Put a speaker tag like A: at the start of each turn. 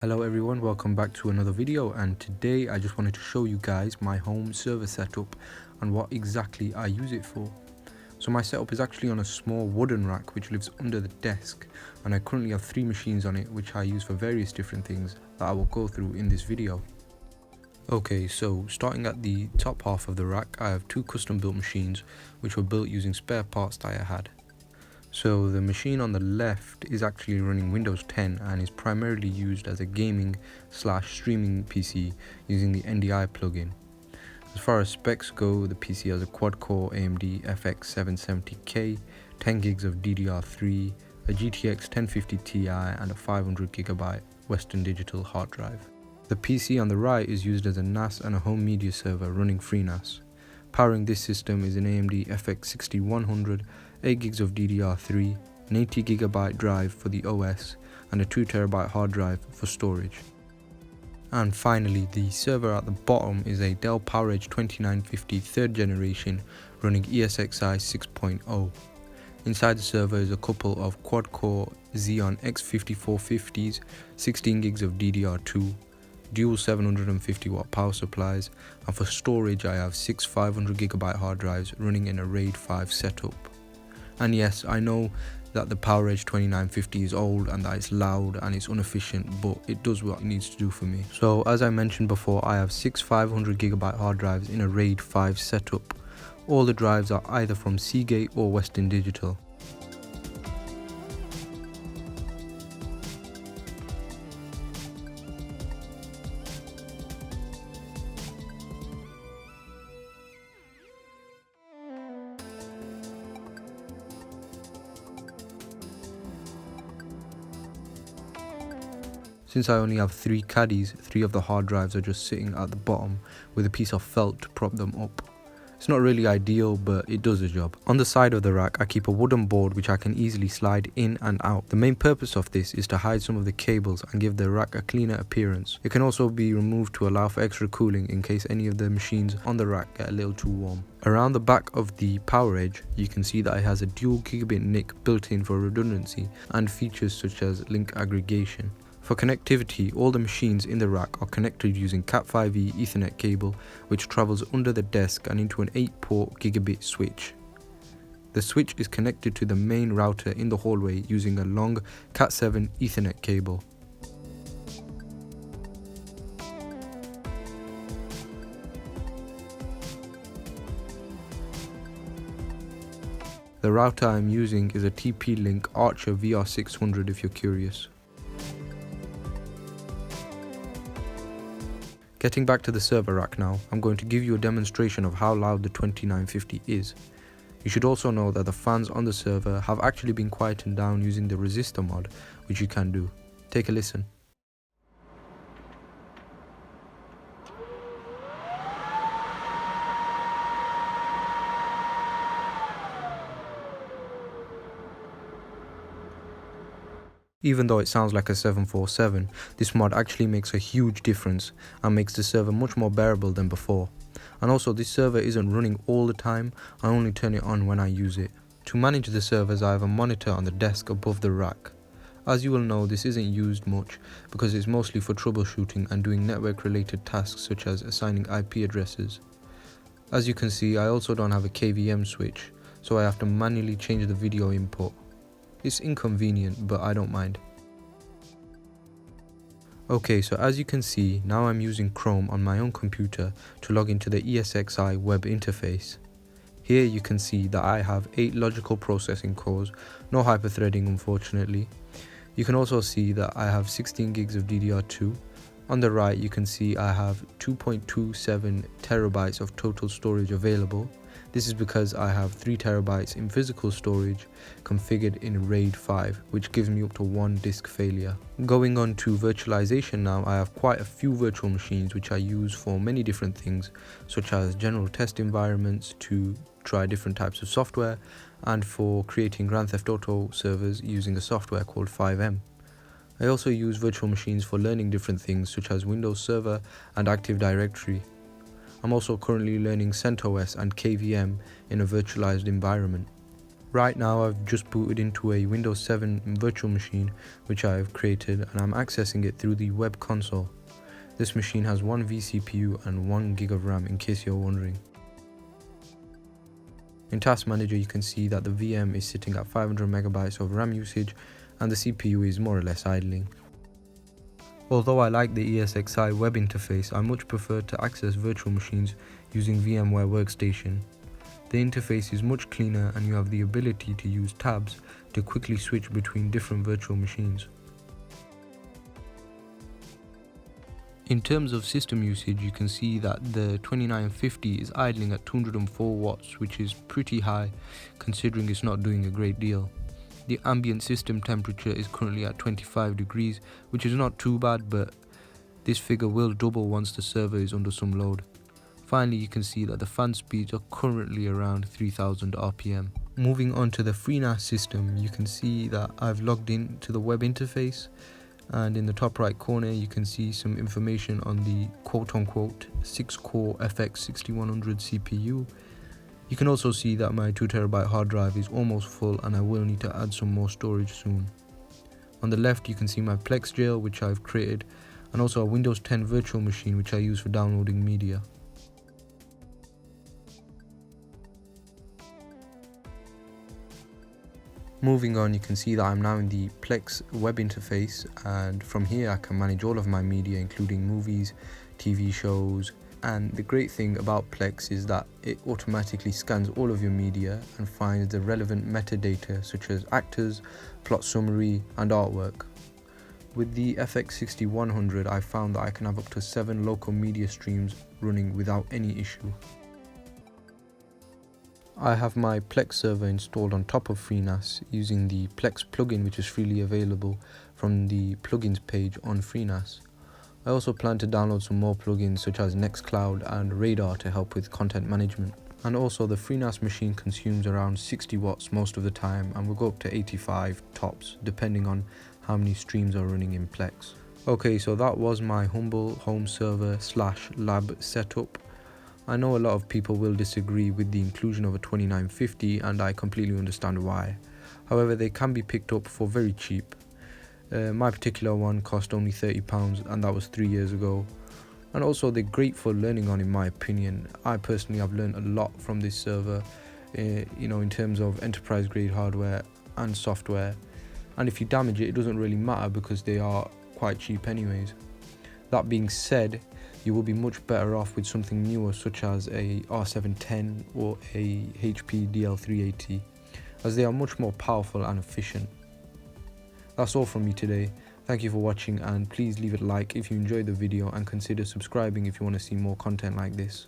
A: Hello everyone, welcome back to another video, and today I just wanted to show you guys my home server setup and what exactly I use it for. So my setup is actually on a small wooden rack which lives under the desk, and I currently have 3 machines on it which I use for various different things that I will go through in this video. Okay, so starting at the top half of the rack, I have 2 custom built machines which were built using spare parts that I had. So the machine on the left is actually running Windows 10 and is primarily used as a gaming/streaming PC using the NDI plugin. As far as specs go, the PC has a quad-core AMD FX 770K, 10 gigs of DDR3, a GTX 1050 Ti and a 500GB Western Digital hard drive. The PC on the right is used as a NAS and a home media server running FreeNAS. Powering this system is an AMD FX 6100, 8 gigs of DDR3, an 80GB drive for the OS, and a 2TB hard drive for storage. And finally, the server at the bottom is a Dell PowerEdge 2950 3rd generation running ESXi 6.0. Inside the server is a couple of quad-core Xeon X5450s, 16 gigs of DDR2, dual 750W power supplies, and for storage I have 6 500GB hard drives running in a RAID 5 setup. And yes, I know that the PowerEdge 2950 is old and that it's loud and it's inefficient, but it does what it needs to do for me. So as I mentioned before, I have 6 500GB hard drives in a RAID 5 setup. All the drives are either from Seagate or Western Digital. Since I only have 3 caddies, 3 of the hard drives are just sitting at the bottom with a piece of felt to prop them up. It's not really ideal, but it does the job. On the side of the rack, I keep a wooden board which I can easily slide in and out. The main purpose of this is to hide some of the cables and give the rack a cleaner appearance. It can also be removed to allow for extra cooling in case any of the machines on the rack get a little too warm. Around the back of the PowerEdge, you can see that it has a dual gigabit NIC built in for redundancy and features such as link aggregation. For connectivity, all the machines in the rack are connected using Cat5e Ethernet cable, which travels under the desk and into an 8-port gigabit switch. The switch is connected to the main router in the hallway using a long Cat7 Ethernet cable. The router I'm using is a TP-Link Archer VR600 if you're curious. Getting back to the server rack now, I'm going to give you a demonstration of how loud the 2950 is. You should also know that the fans on the server have actually been quietened down using the resistor mod, which you can do. Take a listen. Even though it sounds like a 747, this mod actually makes a huge difference and makes the server much more bearable than before. And also, this server isn't running all the time, I only turn it on when I use it. To manage the servers, I have a monitor on the desk above the rack. As you will know, this isn't used much because it's mostly for troubleshooting and doing network related tasks such as assigning IP addresses. As you can see, I also don't have a KVM switch, so I have to manually change the video input. It's inconvenient, but I don't mind. Okay, so as you can see, now I'm using Chrome on my own computer to log into the ESXi web interface. Here you can see that I have 8 logical processing cores, no hyperthreading unfortunately. You can also see that I have 16 gigs of DDR2. On the right you can see I have 2.27 terabytes of total storage available. This is because I have 3 terabytes in physical storage configured in RAID 5, which gives me up to 1 disk failure. Going on to virtualization now, I have quite a few virtual machines which I use for many different things, such as general test environments to try different types of software, and for creating Grand Theft Auto servers using a software called FiveM. I also use virtual machines for learning different things such as Windows Server and Active Directory. I'm also currently learning CentOS and KVM in a virtualized environment. Right now I've just booted into a Windows 7 virtual machine which I have created, and I'm accessing it through the web console. This machine has 1 vCPU and 1 gig of RAM, in case you're wondering. In Task Manager you can see that the VM is sitting at 500 megabytes of RAM usage and the CPU is more or less idling. Although I like the ESXi web interface, I much prefer to access virtual machines using VMware Workstation. The interface is much cleaner and you have the ability to use tabs to quickly switch between different virtual machines. In terms of system usage, you can see that the 2950 is idling at 204 watts, which is pretty high considering it's not doing a great deal. The ambient system temperature is currently at 25 degrees, which is not too bad, but this figure will double once the server is under some load. Finally, you can see that the fan speeds are currently around 3000 RPM. Moving on to the FreeNAS system, you can see that I've logged in to the web interface, and in the top right corner you can see some information on the quote-unquote 6-core FX 6100 CPU. You can also see that my 2TB hard drive is almost full and I will need to add some more storage soon. On the left you can see my Plex jail which I've created, and also a Windows 10 virtual machine which I use for downloading media. Moving on, you can see that I'm now in the Plex web interface, and from here I can manage all of my media including movies, TV shows, and the great thing about Plex is that it automatically scans all of your media and finds the relevant metadata such as actors, plot summary and artwork. With the FX6100 I found that I can have up to 7 local media streams running without any issue. I have my Plex server installed on top of FreeNAS using the Plex plugin which is freely available from the plugins page on FreeNAS. I also plan to download some more plugins such as Nextcloud and Radar to help with content management. And also the FreeNAS machine consumes around 60 watts most of the time and will go up to 85 tops depending on how many streams are running in Plex. Okay, so that was my humble home server / lab setup. I know a lot of people will disagree with the inclusion of a 2950 and I completely understand why. However, they can be picked up for very cheap. My particular one cost only £30 and that was 3 years ago. And also they're great for learning on, in my opinion. I personally have learned a lot from this server, in terms of enterprise grade hardware and software. And if you damage it, it doesn't really matter because they are quite cheap anyways. That being said, you will be much better off with something newer such as a R710 or a HP DL380, as they are much more powerful and efficient. That's all from me today. Thank you for watching, and please leave it a like if you enjoyed the video and consider subscribing if you want to see more content like this.